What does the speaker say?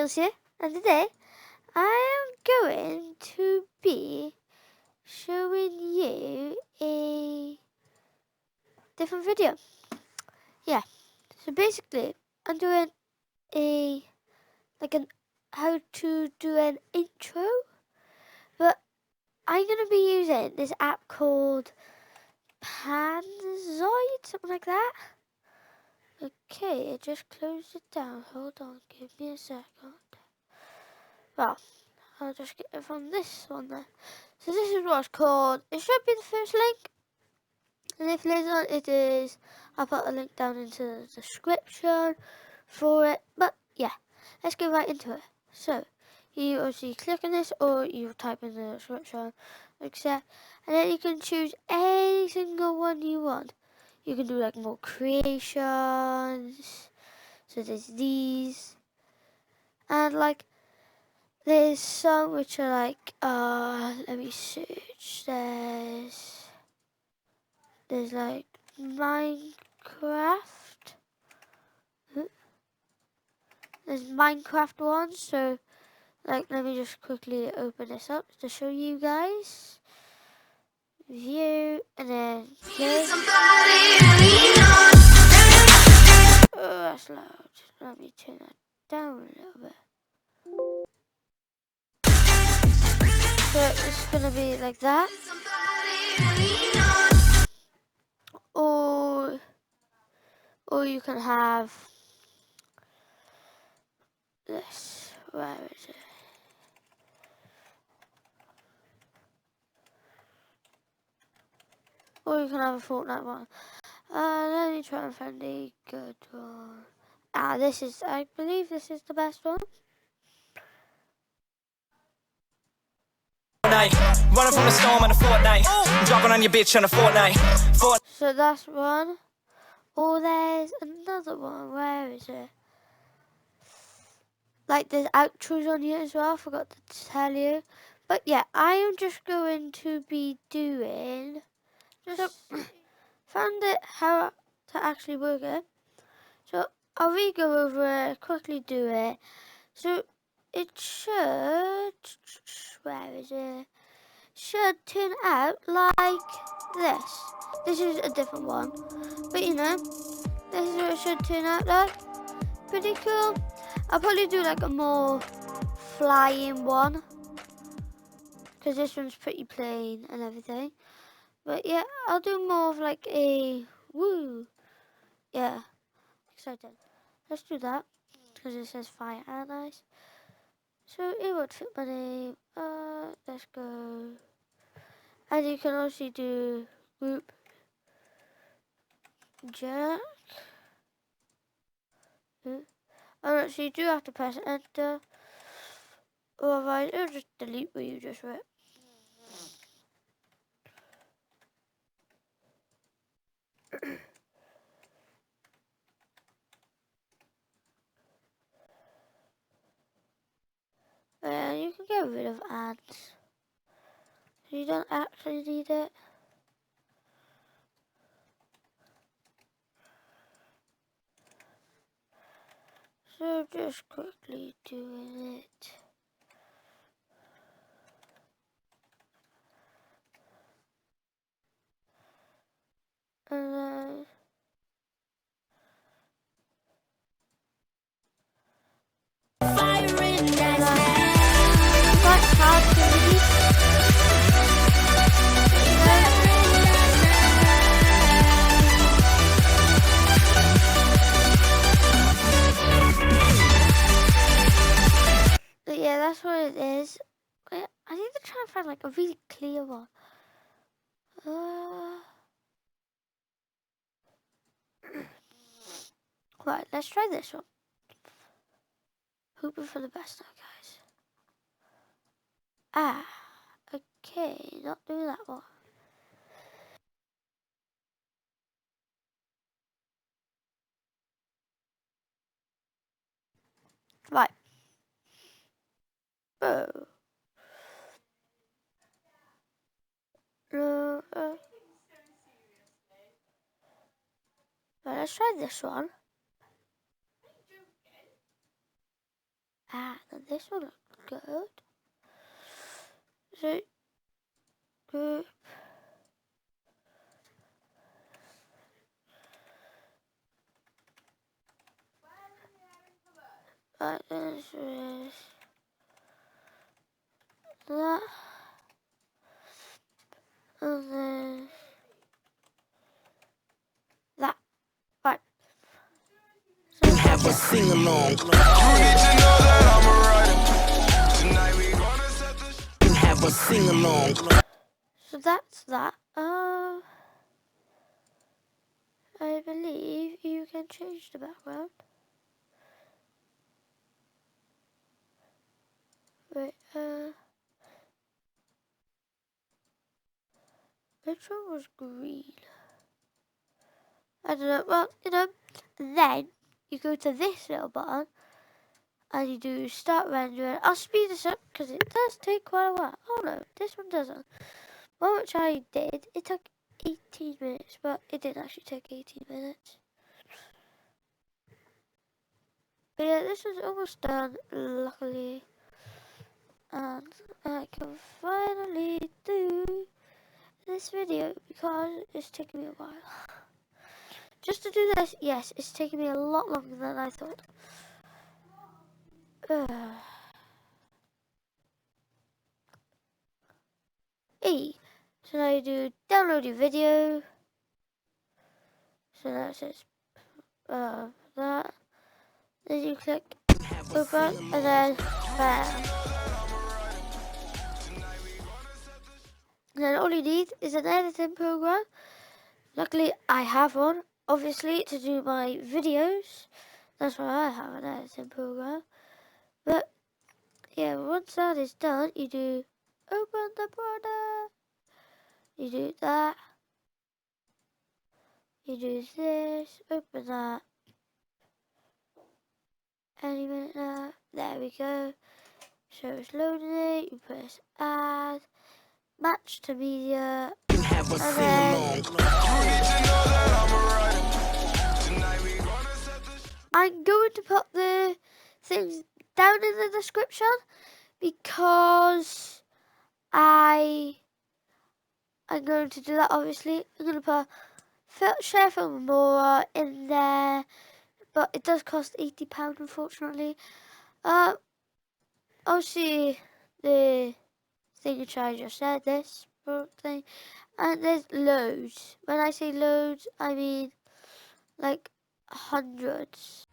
Channels here, and today I am going to be showing you a different video. Yeah, so basically I'm doing how to do an intro, but I'm going to be using this app called Panzoid, something like that. Okay, I just closed it down. Hold on, give me a second. Well, I'll just get it from this one there. So this is what's called, it should be the first link. And if it isn't, it is, I'll put a link down into the description for it. But yeah, let's get right into it. So, you obviously click on this or you type in the description, accept, and then you can choose any single one you want. You can do like more creations. So there's these. And like, there's some which are like, let me search. There's like Minecraft. There's Minecraft ones. So, like, let me just quickly open this up to show you guys. View and then play. Oh, that's loud. Let me turn that down a little bit. So it's gonna be like that. Or you can have this. Where is it? Or you can have a Fortnite one. Let me try and find a good one. This is, I believe this is the best one. Running from the storm in a fortnight. Dropping on your bitch on a fortnight. So that's one. Or there's another one. Where is it? Like there's outros on here as well. I forgot to tell you. But yeah, I am just going to be doing. Found it how to actually work it. So I'll re-go over it, quickly do it. So it should. Where is it? Should turn out like this. This is a different one, but you know, this is what it should turn out like. Pretty cool. I'll probably do like a more flying one, because this one's pretty plain and everything. But yeah, I'll do more of like a woo. Yeah, excited. Let's do that, because it says fire and ice. So it would fit my name. Let's go. And you can also do group jerk. Alright, so you do have to press enter, otherwise it'll just delete what you just wrote. And you can get rid of ads. You don't actually need it. So just quickly doing it. And then quite hard to read. But yeah, that's what it is. Wait, I need to try and find like a really clear one. Right, let's try this one. Hoping for the best now, guys. Okay, not do that one. Right. Oh. Right, let's try this one. Ads. and this one looks good. So, group. Right, this is that. And then that. Right. So Have a sing along. Have a sing along. So that's that. I believe you can change the background. Wait, which one was green? I don't know. Well, then you go to this little button and you do start rendering. I'll speed this up because it does take quite a while. Oh no, this one doesn't. One which I did, it took 18 minutes, but it didn't actually take 18 minutes. But yeah, this is almost done, luckily. And I can finally do this video because it's taken me a while. Just to do this, yes, it's taken me a lot longer than I thought. E. So now you do download your video. So that says that. Then you click open and then bam. And then all you need is an editing program. Luckily I have one, obviously, to do my videos. That's why I have an editing program. But yeah, once that is done, you do open the product. You do that. You do this, open that. Any minute now. There we go. So it's loading it. You press add, match to media, Have a and sing then I'm going to put the things down in the description because I'm going to do that. Obviously, I'm going to put share film more in there, but it does cost £80 unfortunately. Obviously the thing which I just said, this thing, and there's loads. When I say loads, I mean like hundreds.